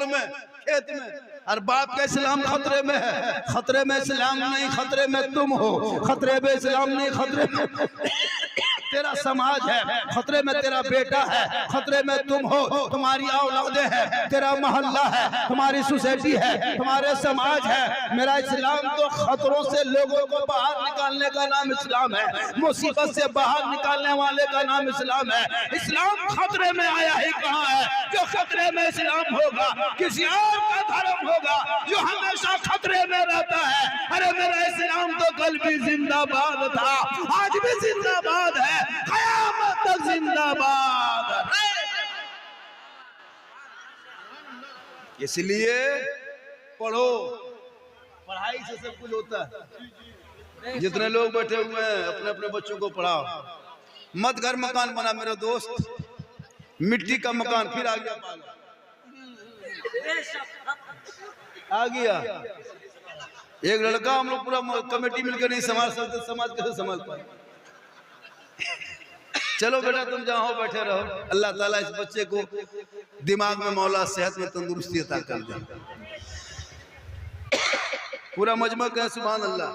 में, खेत में, और बाप का इस्लाम खतरे में है। खतरे में इस्लाम नहीं, खतरे में तुम हो। खतरे में इस्लाम नहीं, खतरे में तेरा समाज है, खतरे में तेरा बेटा है, खतरे में तुम हो, तुम्हारी औलादें हैं, तेरा मोहल्ला है, तुम्हारी सोसाइटी है, तुम्हारे समाज है। मेरा इस्लाम तो खतरों से लोगों को बाहर निकालने का नाम इस्लाम है, मुसीबत से बाहर निकालने वाले का नाम इस्लाम है। इस्लाम खतरे में आया ही कहाँ है? जो खतरे में इस्लाम होगा किसी और का धर्म होगा जो हमेशा खतरे में रहता है। अरे मेरा इस्लाम तो कल भी जिंदाबाद था, आज भी जिंदाबाद है, क़यामत तक जिंदाबाद है। इसलिए पढ़ो, पढ़ाई से सब कुछ होता है। जितने लोग बैठे हुए हैं अपने अपने बच्चों को पढ़ाओ। मत घर मकान बना मेरे दोस्त, मिट्टी का मकान फिर आ गया, आ गया। एक लड़का हम लोग पूरा कमेटी मिलकर नहीं संभाल सकते, समाज कैसे संभाल पाए? चलो बेटा तुम जहाँ हो बैठे रहो, अल्लाह ताला इस बच्चे को दिमाग में मौला सेहत में तंदुरुस्ती अता कर दे। पूरा मजमा कहे सुभान अल्लाह।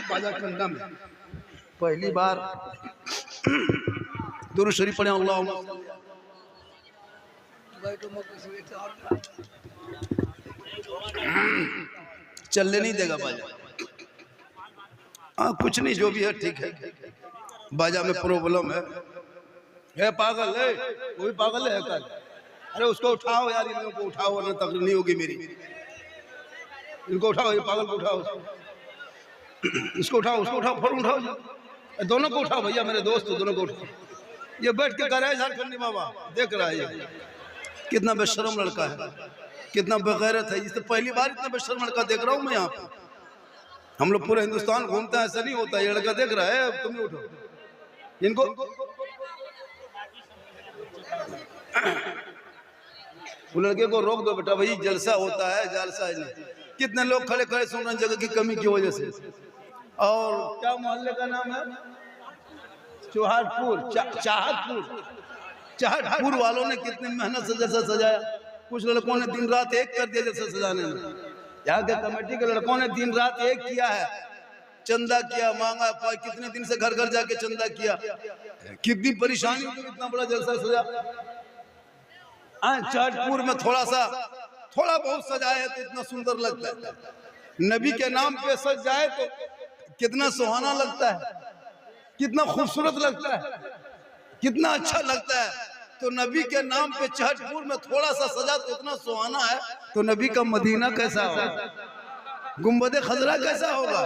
बाजा कंधा में पहली बार दुरूद शरीफ पढ़े, अल्लाह चलने नहीं देगा बाजा। हाँ कुछ नहीं, जो भी है ठीक है। बाजा में प्रॉब्लम है पागल है, वो भी पागल है कल। अरे उसको उठाओ यार, इन लोगों को उठाओ वरना तकलीफ नहीं होगी मेरी। इनको उठाओ, ये पागल को उठाओ, इसको उठाओ, उसको उठाओ, फौरन उठाओ, दोनों को उठाओ भैया मेरे दोस्त, दोनों को उठाओ। ये बैठ के कर रहा है झारखंडी बाबा, देख रहा है ये कितना बेशर्म लड़का है, कितना बेगैरत है। इससे पहली बार इतना बेशर्म लड़का देख रहा हूँ मैं यहाँ पे। हम लोग पूरे हिंदुस्तान घूमते हैं, ऐसा नहीं होता। ये लड़का देख रहा है, अब तुम ही उठो इनको। वो लड़के को रोक दो बेटा, भाई जलसा होता है, जलसा है नहीं। कितने लोग खड़े खड़े सुन रहे हैं जगह की कमी की वजह से। और क्या मोहल्ले का नाम है? चौहाटपुर, चाहतपुर वालों ने कितनी मेहनत से जैसा सजाया। कुछ लड़कों ने दिन रात एक कर दिया जैसा सजाने में। यहाँ के कमेटी के लड़कों ने दिन रात एक किया है, चंदा किया, मांगा, कितने दिन से घर घर जाके चंदा किया। कितनी परेशानी हुई, इतना बड़ा जलसा सजा। चाहतपुर में थोड़ा बहुत सजाए तो इतना सुंदर लगता है। नबी के नाम पे सज जाए तो कितना सुहाना लगता है, कितना खूबसूरत लगता है, कितना अच्छा लगता है। तो नबी के नाम पे चाहतपुर में थोड़ा सा सजा तो इतना सुहाना है, तो नबी का मदीना कैसा होगा? गुंबद खजरा कैसा होगा?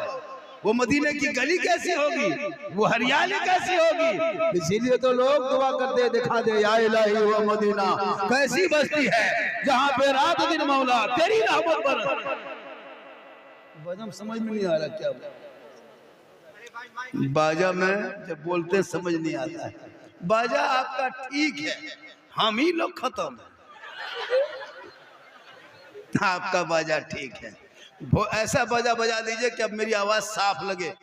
वो मदीने की गली कैसी होगी? वो हरियाली कैसी होगी? इसीलिए तो लोग दुआ करते, दिखा दे या इलाही वो मदीना कैसी बस्ती है जहाँ पे रात दिन मौला तेरी रहमत पर। बाजा समझ में नहीं आ रहा क्या? बाजा में जब बोलते समझ नहीं आता है। बाजा आपका ठीक है, हम ही लोग खत्म है। आपका बाजा ठीक है, ऐसा बाजा बजा दीजिए कि अब मेरी आवाज साफ लगे।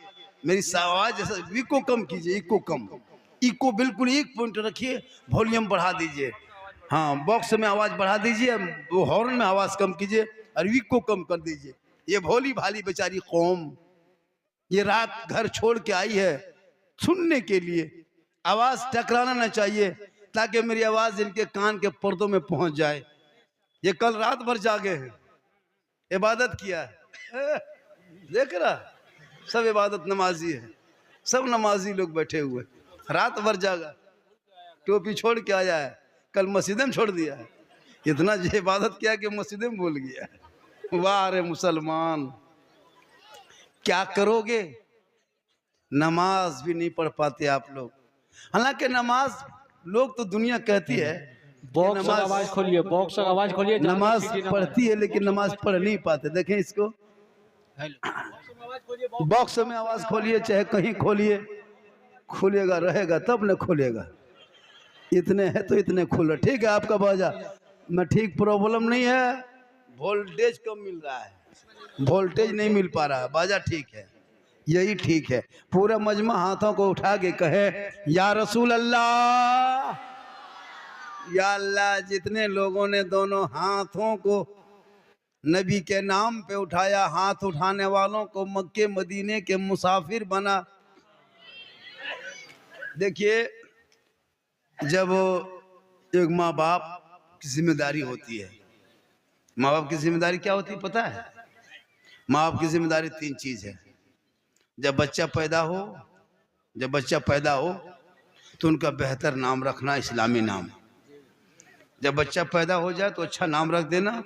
मेरी आवाज जैसा इको कम कीजिए, इको कम, इको बिल्कुल एक पॉइंट रखिए, वॉल्यूम बढ़ा दीजिए। हाँ बॉक्स में आवाज बढ़ा दीजिए, वो हॉर्न में आवाज कम कीजिए और इको कम कर दीजिए। ये भोली भाली बेचारी कौम ये रात घर छोड़ के आई है सुनने के लिए। आवाज टकराना ना चाहिए ताकि मेरी आवाज इनके कान के पर्दों में पहुंच जाए। ये कल रात भर जागे हैं, इबादत किया है, देख रहा सब इबादत नमाजी है, सब नमाजी लोग बैठे हुए, रात भर जागा, टोपी छोड़ के आया है, कल मस्जिद में छोड़ दिया है। इतना जो इबादत किया कि मस्जिद में भूल गया। वाह रे मुसलमान, क्या करोगे? नमाज भी नहीं पढ़ पाते आप लोग। हालांकि नमाज लोग तो दुनिया कहती है, बॉक्स आवाज खोलिए, बॉक्स आवाज खोलिए। नमाज पढ़ती है लेकिन नमाज पढ़ नहीं पाते। देखें इसको, बॉक्स में आवाज खोलिए, चाहे कहीं खोलिए, खुलेगा रहेगा तब न खुलेगा। इतने है तो इतने खुला, ठीक है आपका बाजा में ठीक, प्रॉब्लम नहीं है। वोल्टेज कम मिल रहा है, वोल्टेज नहीं मिल पा रहा है, बाजा ठीक है, यही ठीक है। पूरा मजमा हाथों को उठा के कहे या रसूल अल्लाह, या अल्लाह, जितने लोगों ने दोनों हाथों को नबी के नाम पे उठाया, हाथ उठाने वालों को मक्के मदीने के मुसाफिर बना। देखिए, जब एक माँ बाप की जिम्मेदारी होती है, माँ बाप की जिम्मेदारी क्या होती है पता है? माँ बाप की जिम्मेदारी 3 चीज है। जब बच्चा पैदा हो तो उनका बेहतर नाम रखना, इस्लामी नाम। जब बच्चा पैदा हो जाए तो अच्छा नाम रख देना,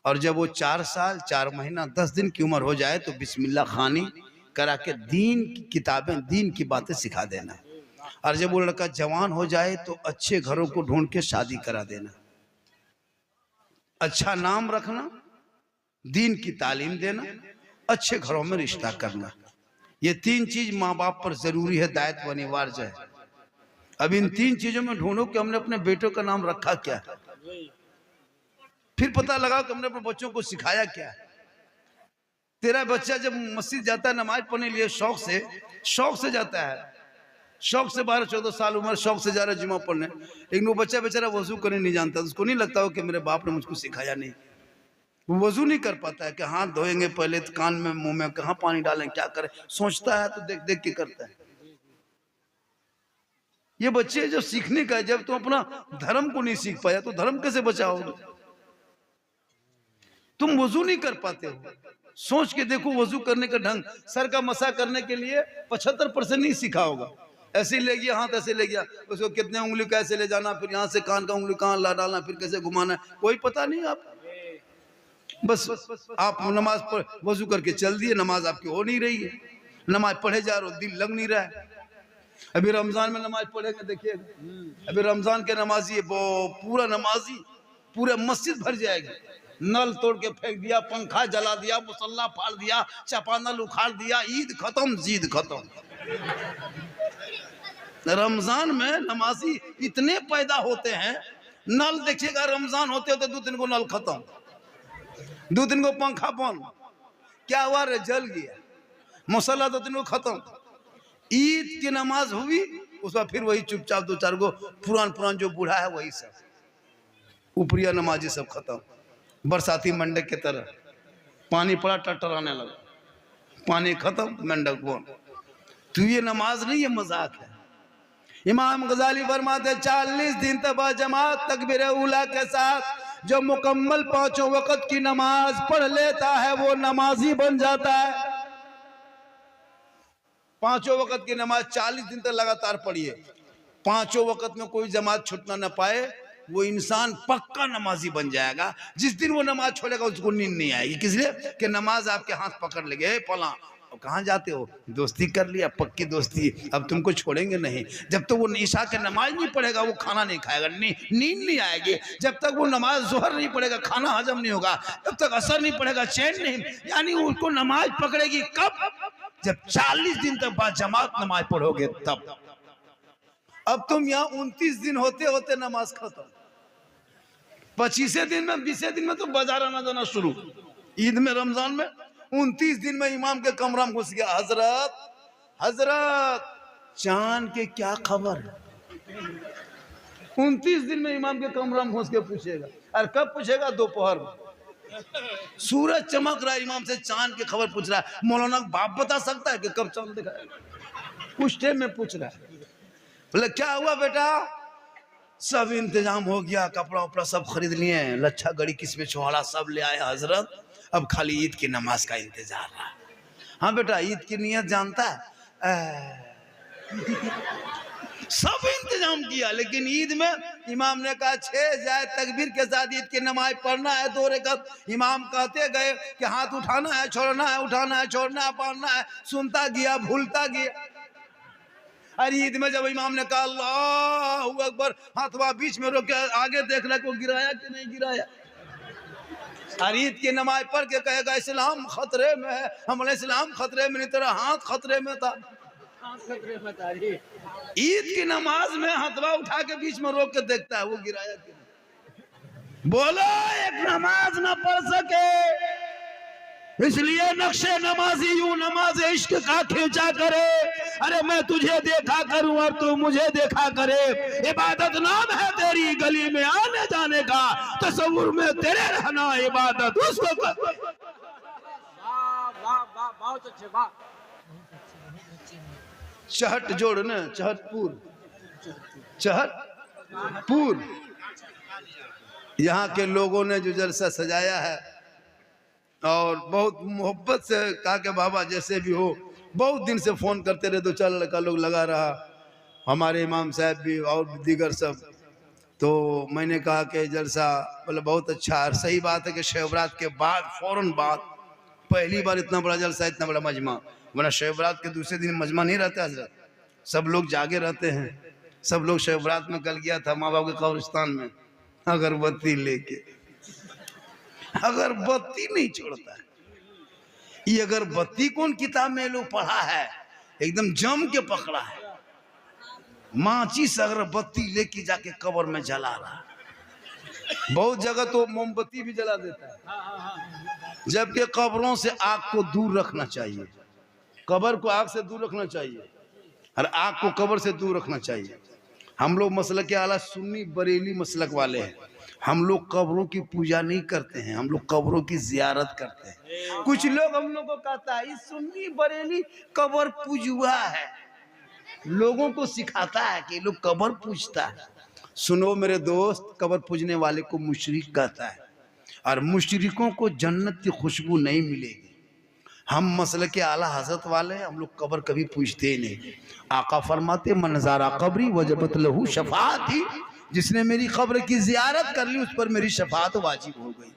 और जब वो 4 साल 4 महीना 10 दिन की उम्र हो जाए तो बिस्मिल्लाह खानी करा के दीन की किताबें, दीन की बातें सिखा देना। और जब वो लड़का जवान हो जाए तो अच्छे घरों को ढूंढ के शादी करा देना। अच्छा नाम रखना, दीन की तालीम देना, अच्छे घरों में रिश्ता करना, ये 3 चीज माँ बाप पर जरूरी है, दायित्व अनिवार्य है। अब इन 3 चीजों में ढूंढो कि हमने अपने बेटों का नाम रखा क्या, फिर पता लगा कि हमने अपने बच्चों को सिखाया क्या। तेरा बच्चा जब मस्जिद जाता है नमाज पढ़ने लिए शौक से जाता है, शौक से 12-14 साल उम्र, शौक से जा रहा है जुमा पढ़ने, लेकिन वो बच्चा बेचारा वजू करने नहीं जानता। उसको नहीं लगता हो कि मेरे बाप ने मुझको सिखाया नहीं। वो वजू नहीं कर पाता है कि हाथ धोएंगे पहले तो कान में मुंह में कहाँ पानी डालें, क्या करें, सोचता है तो देख देख के करता है। ये बच्चे जो सीखने का, जब तुम अपना धर्म को नहीं सीख पाया तो धर्म कैसे बचाओगे? तुम वजू नहीं कर पाते हो, सोच के देखो वजू करने का ढंग। सर का मसा करने के लिए 75% नहीं सीखा होगा। ऐसे ले गया हाथ, ऐसे ले गया, उसको कितने उंगली कैसे ले जाना, फिर यहाँ से कान का उंगली कहाँ ला डालना, फिर कैसे घुमाना, कोई पता नहीं। आप बस आप नमाज पढ़ वजू करके चल दिए, नमाज आपकी हो नहीं रही है, नमाज पढ़े जा रहे हो, दिल लग नहीं रहा है। अभी रमजान में नमाज पढ़ेंगे, देखिए अभी रमजान के नमाजी वो पूरा नमाजी पूरा मस्जिद भर जाएगी। नल तोड़ के फेंक दिया, पंखा जला दिया, मुसल्ला फाड़ दिया, चापानल उखाड़ दिया, ईद खत्म जीद खत्म। रमजान में नमाजी इतने पैदा होते हैं, नल देखिएगा रमजान होते होते 2-3 को नल खत्म, 2-3 को पंखा बंद, क्या हुआ रे, जल गया, मुसल्ला 2-3 को खत्म। ईद की नमाज हुई, उसमें फिर वही चुपचाप 2-4 को पुरान जो बूढ़ा है वही सब, ऊपरिया नमाजी सब खत्म। बरसाती मंडक की तरह पानी पड़ा, टटराने लगा, पानी खत्म, मंडक बंद। तो ये नमाज नहीं, ये मजाक है। इमाम गजाली फरमाते 40 दिन तक जमात तकबीर उला के साथ जो मुकम्मल 5 वक्त की नमाज पढ़ लेता है वो नमाजी बन जाता है। 5 वक्त की नमाज 40 दिन तक लगातार पढ़िए, 5 वक्त में कोई जमात छूटना न पाए, वो इंसान पक्का नमाजी बन जाएगा। जिस दिन वो नमाज छोड़ेगा उसको नींद नहीं आएगी, किस लिए कि नमाज आपके हाथ पकड़ लेंगे, फला कहाँ जाते हो, दोस्ती कर लिया, पक्की दोस्ती, अब तुमको छोड़ेंगे नहीं। जब तक वो ईशा के नमाज नहीं पढ़ेगा वो खाना नहीं खाएगा, नींद नहीं आएगी। जब तक वो नमाज जोहर नहीं पढ़ेगा तक हजम नहीं होगा, जब तक असर नहीं पढ़ेगा चैन नहीं। यानी उसको नमाज पकड़ेगी कब, जब 40 दिन तक बाद जमात नमाज पढ़ोगे तब। अब तुम यहाँ 29 दिन होते होते नमाज खत्म, 25 दिन में 20 दिन में तो बाजार आना जाना शुरू। ईद में रमजान में 29 दिन में इमाम के कमरा में घुस गया, हजरत चांद के क्या खबर। 29 दिन में इमाम के कमरा में घुस के पूछेगा, और कब पूछेगा, दोपहर में सूरज चमक रहा है, इमाम से चांद की खबर पूछ रहा है। मौलाना बाप बता सकता है कि कब चांद दिखाएगा, कुछ टाइम में पूछ रहा है। बोले क्या हुआ बेटा, सब इंतजाम हो गया, कपड़ा उपड़ा सब खरीद लिए, लच्छा गड़ी किसमें छोड़ा सब ले आए हजरत, अब खाली ईद की नमाज का इंतजार रहा। हाँ बेटा ईद की नियत जानता है, सब इंतजाम किया, लेकिन ईद में इमाम ने कहा 6 जाए तकबीर के साथ ईद की नमाज पढ़ना है 2 रकात। इमाम कहते गए कि हाथ उठाना है, छोड़ना है, उठाना है, छोड़ना है, बांधना है, सुनता गया, भूलता गया। अरे ईद में जब इमाम ने कहा अल्लाहू अकबर, हाथवा बीच में रोक के आगे देख रहा को गिराया कि नहीं गिराया। और ईद की नमाज पढ़ के कहेगा इस्लाम खतरे में है, हमारे इस्लाम खतरे में नहीं, तेरा हाथ खतरे में था। ईद की नमाज में हाथवा उठा के बीच में रोक के देखता है वो गिराया कि नहीं। बोलो एक नमाज ना पढ़ सके, इसलिए नक्शे नमाजी यूं नमाज इश्क का खींचा करे, अरे मैं तुझे देखा करूं और तू मुझे देखा करे। इबादत नाम है तेरी गली में आने जाने का, तसव्वुर में तेरे रहना इबादत उसको कर। बहुत अच्छे वाह। चहट जोड़ न, चहटपुर, चहटपुर। यहाँ के लोगों ने जो जलसा सजाया है और बहुत मोहब्बत से कहा कि बाबा जैसे भी हो, बहुत दिन से फोन करते रहे, 2-4 लड़का लोग लगा रहा, हमारे इमाम साहब भी और दीगर सब। तो मैंने कहा कि जलसा मतलब बहुत अच्छा है। सही बात है कि शब-ए-बारात के बाद फौरन बाद पहली बार इतना बड़ा जलसा, इतना बड़ा मजमा, वरना शब-ए-बारात के दूसरे दिन मजमा नहीं रहता हजरत, सब लोग जागे रहते हैं। सब लोग शब-ए-बारात में कल गया था माँ बाप के कब्रिस्तान में, अगरबत्ती लेके, अगरबत्ती नहीं छोड़ता है। ये अगरबत्ती कौन किताब में लोग पढ़ा है, एकदम जम के पकड़ा है। माचिस अगरबत्ती लेके जाके कब्र में जला रहा। बहुत जगह तो मोमबत्ती भी जला देता है, जबकि कब्रों से आग को दूर रखना चाहिए। कब्र को आग से दूर रखना चाहिए और आग को कब्र से दूर रखना चाहिए। हम लोग मसलक के आला सुन्नी बरेली मसलक वाले हैं। हम लोग कब्रों की पूजा नहीं करते हैं, हम लोग कब्रों की जियारत करते हैं। कुछ लोग हम लोग को कहता है इस सुन्नी बरेली कब्र पूजुआ है, लोगों को सिखाता है कि लोग कब्र पूजता है। सुनो मेरे दोस्त, कब्र पूजने वाले को मुशरिक कहता है और मुशरिकों को जन्नत की खुशबू नहीं मिलेगी। हम मसले के आला हजरत वाले हैं, हम लोग कब्र कभी पूछते ही नहीं। आका फरमाते मनजारा कब्री वजबत लहू शफाअत ही, जिसने मेरी कब्र की जियारत कर ली उस पर मेरी शफाअत वाजिब हो गई।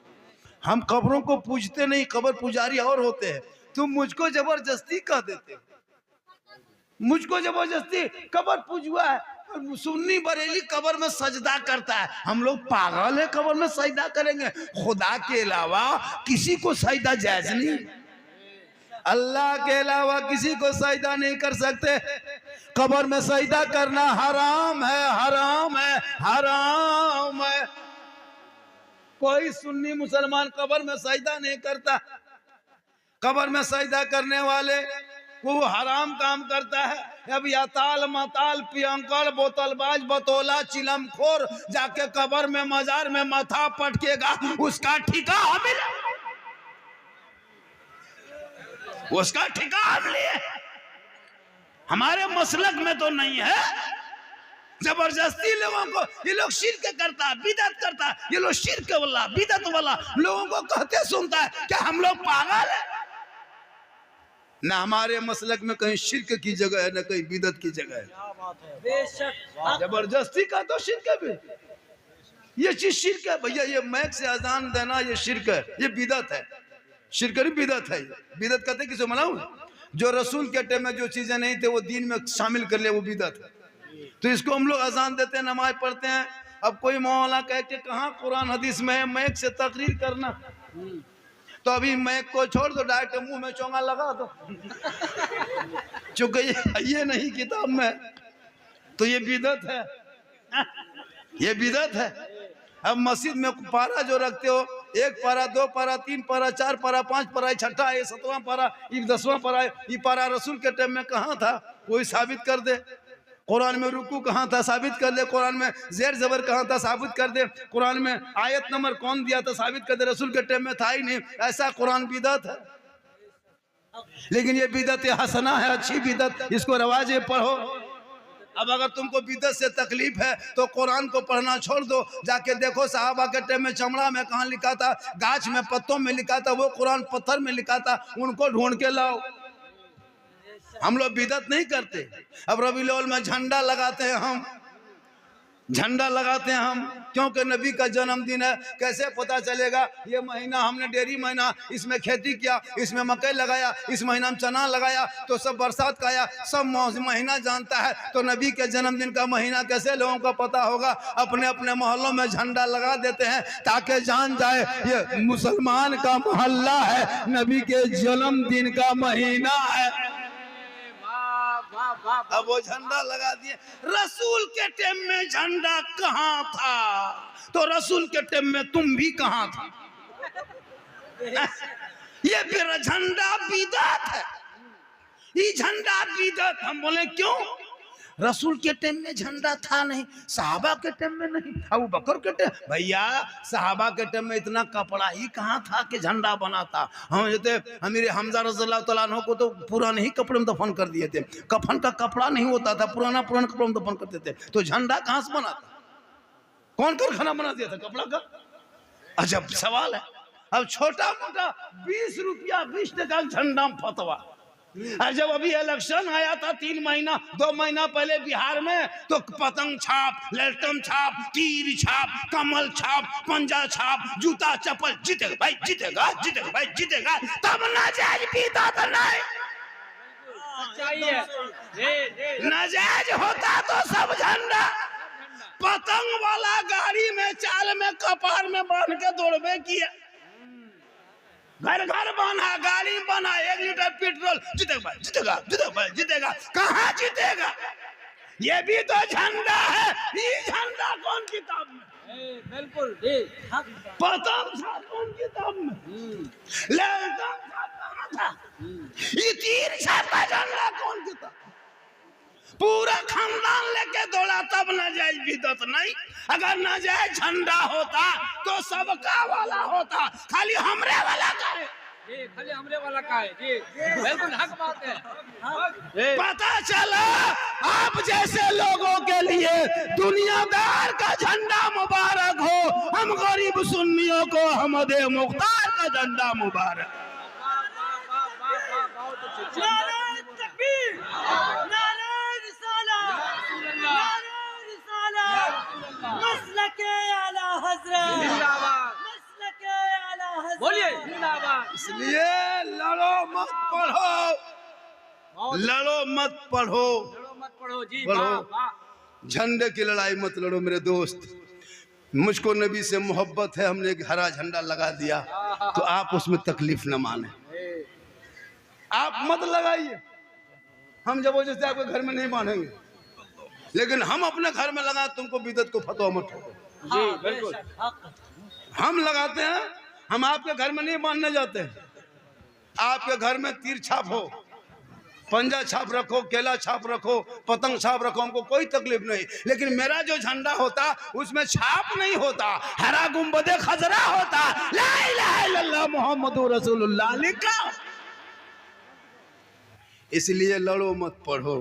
हम कब्रों को पूजते नहीं, कब्र पुजारी और होते हैं। तुम मुझको जबरदस्ती कह देते हो, मुझको जबरदस्ती कब्र पूजुआ है, सुन्नी बरेली कब्र में सजदा करता है। हम लोग पागल है, कब्र में सजदा करेंगे? खुदा के अलावा किसी को सजदा जायज नहीं, अल्लाह के अलावा किसी को सजदा नहीं कर सकते। कब्र में सजदा करना हराम है, हराम है, हराम है। कोई सुन्नी मुसलमान कब्र में सजदा नहीं करता। कब्र में सजदा करने वाले वो हराम काम करता है। अब याताल मताल पियंकड़ बोतलबाज बतौला चिलमखोर जाके कब्र में मजार में माथा पटकेगा, उसका ठिका हमें, उसका ठिका हम लिए। हमारे मसलक में तो नहीं है। जबरदस्ती लोगों को, ये लोग शिर्क करता, बिदअत करता, ये लोग शिर्क वाला बिदअत वाला लोगों को कहते सुनता है। क्या हम लोग पागल है? ना हमारे मसलक में कहीं शिर्क की जगह है, ना कहीं बिदअत की जगह है। बेशक जबरदस्ती का तो शिर्क है, ये चीज शिर्क है भैया। ये मैक से अजान देना ये शिर्क है, ये बिदअत है। शिर्क नहीं बिदअत है। बिदअत कहते किसे मनाऊं? जो रसूल के टाइम में जो चीजें नहीं थे वो दीन में शामिल कर ले, वो बिदअत है। तो इसको हम लोग अजान देते हैं, नमाज पढ़ते हैं। अब कोई मौलाना कह के कहाँ कुरान हदीस में है मैक से तकरीर करना, तो अभी मैक को छोड़ दो, डायरेक्ट मुंह में चोंगा लगा दो, चूंकि ये नहीं किताब में, तो ये बिदअत है, ये बिदअत है। अब मस्जिद में पारा जो रखते हो, 1 पारा 2 पारा 3 पारा 4 पारा 5 पारा, 6ठा है 7वां पारा, 10वां पारा, ये पारा रसूल के टाइम में कहाँ था? कोई साबित कर दे। कुरान में रुकू कहाँ था? साबित कर दे। कुरान में जेर जबर कहाँ था? साबित कर दे। कुरान में आयत नंबर कौन दिया था? साबित कर दे। रसूल के टाइम में था ही नहीं। ऐसा कुरान बिदअत है। लेकिन ये बिदअत हसना है, अच्छी बिदअत, इसको रवाजे पढ़ो। अब अगर तुमको बिदअत से तकलीफ है तो कुरान को पढ़ना छोड़ दो, जाके देखो साहबा के टाइम में चमड़ा में कहाँ लिखा था, गाछ में पत्तों में लिखा था, वो कुरान पत्थर में लिखा था, उनको ढूंढ के लाओ। हम लोग बिदअत नहीं करते। अब रबीउल अव्वल में झंडा लगाते हैं, हम झंडा लगाते हैं हम, क्योंकि नबी का जन्मदिन है। कैसे पता चलेगा? ये महीना हमने डेरी महीना इसमें खेती किया, इसमें मकई लगाया, इस महीना में चना लगाया, तो सब बरसात का आया, सब महीना जानता है। तो नबी के जन्मदिन का महीना कैसे लोगों को पता होगा? अपने अपने मोहल्लों में झंडा लगा देते हैं ताकि जान जाए ये मुसलमान का मोहल्ला है, नबी के जन्मदिन का महीना है। अब वो झंडा लगा दिए। रसूल के टाइम में झंडा कहाँ था? तो रसूल के टाइम में तुम भी कहाँ था? ये फिर झंडा बिदअत है, ये झंडा बिदअत। हम बोले क्यों? रसूल के टाइम में झंडा था नहीं, सहाबा के टाइम में नहीं था, अबू बकर के टाइम। भैया सहाबा के टाइम में इतना कपड़ा ही कहाँ था कि झंडा बना था। हम जैसे अमीर हमजा रज़ियल्लाहु तआला अन्हु को तो पुराने ही कपड़े में दफन कर दिए थे, कफन का कपड़ा नहीं होता था, पुराना कपड़े में दफन करते थे। तो झंडा कहाँ से बना था? कौन कारखाना बना दिया था कपड़ा का? अजब सवाल है। अब छोटा मोटा 20 रुपया 20 टका झंडा में फतवा। और जब अभी इलेक्शन आया था 3 महीना 2 महीना पहले बिहार में, तो पतंग छाप, लैलटम छाप, तीर छाप, कमल छाप, पंजा छाप, जूता चप्पल, जीतेगा भाई जीतेगा, जीतेगा भाई जीतेगा, तब नाजायज पीता था। नहीं नाजायज होता तो सब झंडा पतंग वाला गाड़ी में चाल में कपार में बांध के दौड़बे किया, घर घर बना, गाड़ी में बना, 1 लीटर पेट्रोल, जीतेगा जीतेगा जीतेगा जीतेगा। कहाँ जीतेगा? ये भी तो झंडा है। ये झंडा कौन किताब में? बिल्कुल पतंग था कौन किताब में? लैलटम था कहाँ था? ये तीर छापा झंडा कौन किताब? पूरा खानदान लेके दौड़ा, तब नाजायज बिदअत नहीं। अगर नाजायज झंडा होता तो सबका वाला होता, खाली हमरे वाला का है। खाली हमरे वाला का है जी, बिल्कुल हक बात है। पता चला आप जैसे लोगों के लिए दुनियादार का झंडा मुबारक हो, हम गरीब सुन्नियों को हमदे मुख्तार का झंडा मुबारक। बोलिए इसलिए लड़ो मत पढ़ो, लड़ो मत पढ़ो, मत पढ़ो जी, पढ़ो। झंडे की लड़ाई मत लड़ो मेरे दोस्त। मुझको नबी से मोहब्बत है, हमने एक हरा झंडा लगा दिया तो आप उसमें तकलीफ न माने, आप मत लगाइए। हम जबरदस्ती आपके घर में नहीं बांधेंगे, लेकिन हम अपने घर में लगा, तुमको बिदअत को फतवा मत ठोको जी, बिल्कुल हम लगाते हैं, हम आपके घर में नहीं बांधने जाते हैं। आपके घर में तीर छाप हो, पंजा छाप रखो, केला छाप रखो, पतंग छाप रखो, हमको कोई तकलीफ नहीं। लेकिन मेरा जो झंडा होता उसमें छाप नहीं होता, हरा गुंबदे खजरा होता, ला इलाहा इल्लल्लाह मुहम्मदुर रसूलुल्लाह लिखा। इसलिए लड़ो मत पढ़ो,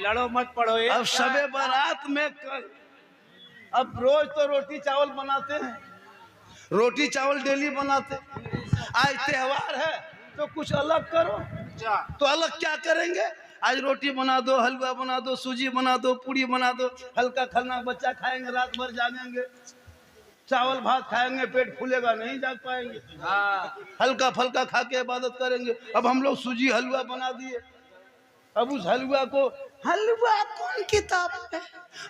लड़ो मत पढ़ो। अब शबे बारात में अब रोज तो रोटी चावल बनाते हैं, रोटी चावल डेली बनाते। आज त्योहार है तो कुछ अलग करो, तो अलग क्या करेंगे? आज रोटी बना दो, हलवा बना दो, सूजी बना दो, पूरी बना दो, हल्का खाना बच्चा खाएंगे, रात भर जागेंगे, चावल भात खाएंगे, पेट फूलेगा नहीं, जाग पाएंगे। हल्का फल्का खा के इबादत करेंगे। अब हम लोग सूजी हलवा बना दिए, अब उस हलवा को, हलवा कौन किताब है?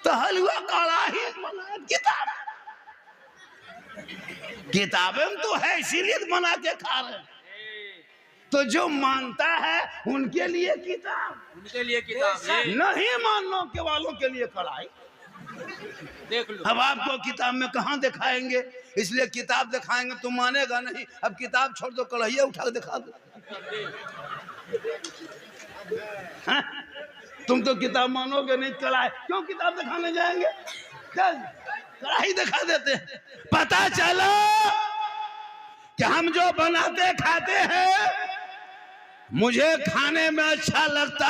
तो हलवा कड़ाही बना, किताब किताबें तो है इसीलिए बना के खा रहे हैं। तो जो मानता है उनके लिए किताब, उनके लिए किताब, नहीं मानने के वालों के लिए कड़ाई। देख लो। अब आपको किताब में कहाँ दिखाएंगे, इसलिए किताब दिखाएंगे तो मानेगा नहीं। अब किताब छोड़ दो, कढ़ाइया उठा के दिखा दो। हाँ? तुम तो किताब मानोगे नहीं, कढ़ाई क्यों किताब दिखाने जाएंगे? चल कढ़ाई दिखा देते हैं। पता चलो कि हम जो बनाते खाते हैं, मुझे खाने में अच्छा लगता,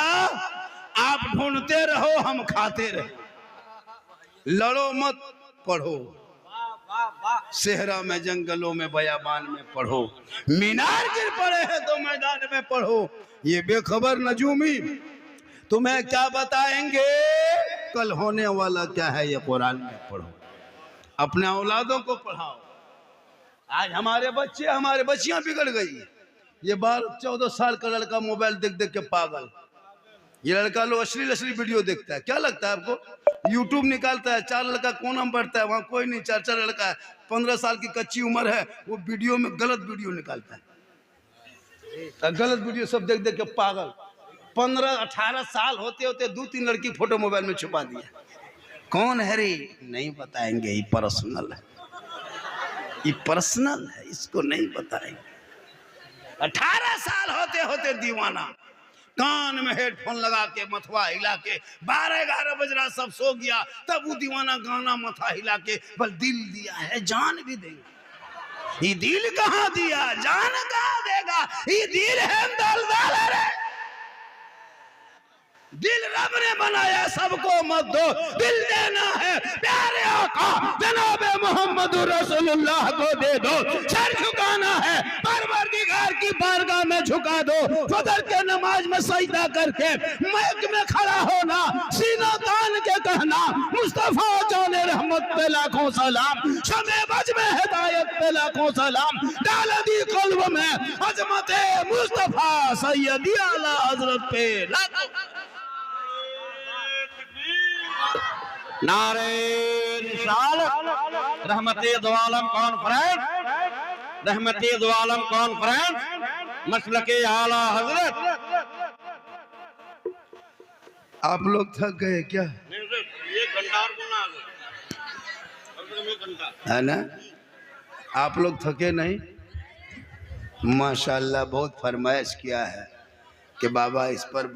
आप ढूंढते रहो, हम खाते रहे। लड़ो मत पढ़ो, सेहरा में, जंगलों में, बयाबान में पढ़ो। मीनार गिर पड़े हैं तो मैदान में पढ़ो। ये बेखबर नजूमी तुम्हें क्या बताएंगे, कल होने वाला क्या है ये कुरान में पढ़ो। अपने औलादों को पढ़ाओ। आज हमारे बच्चे, हमारे बच्चियां बिगड़ गई। ये 12-14 साल का लड़का मोबाइल देख देख के पागल। ये लड़का लोग अश्लील वीडियो देखता है। क्या लगता है आपको? यूट्यूब निकालता है, 4 लड़का कोना में बैठता है, वहाँ कोई नहीं, 4 लड़का है, 15 साल की कच्ची उम्र है, वो वीडियो में गलत वीडियो निकालता है। गलत वीडियो सब देख देख के पागल। 15-18 साल होते होते 2-3 लड़की फोटो मोबाइल में छुपा दिया। कौन है रे? नहीं बताएंगे, ये पर्सनल है, ये पर्सनल है, इसको नहीं बताएंगे। 18 साल होते होते दीवाना, कान में हेडफोन लगा के मथवा हिला के 12-11 बज रहा, सब सो गया, तब वो दीवाना गाना मथा हिला के बल दिल दिया है जान भी देगा। ये दिल कहाँ दिया, जान कहाँ देगा, ये दिल है दलदल रे। दिल रब ने बनाया, सबको मत दो, दिल देना है प्यारे आका जनाबे मोहम्मद रसूलुल्लाह को दे दो। सर झुकाना है परवरदिगार की बारगाह में झुका दो। फजर के नमाज में सजदा करके मैक में खड़ा होना, सीना तान के कहना मुस्तफा जाने रहमत पे लाखों सलाम, शमे बज में हिदायत पे लाखों सलाम, डाल दी कल्ब में अजमत मुस्तफा सैयदी आला हजरत पे लाखों। नारे रिसालत रहमते दो आलम कॉन्फ्रेंस, रहमते दो आलम कॉन्फ्रेंस मसलके आला हजरत। आप लोग थक गए क्या? ये घंटा है ना, आप लोग थके नहीं? माशाल्लाह बहुत फरमाइश किया है कि बाबा इस पर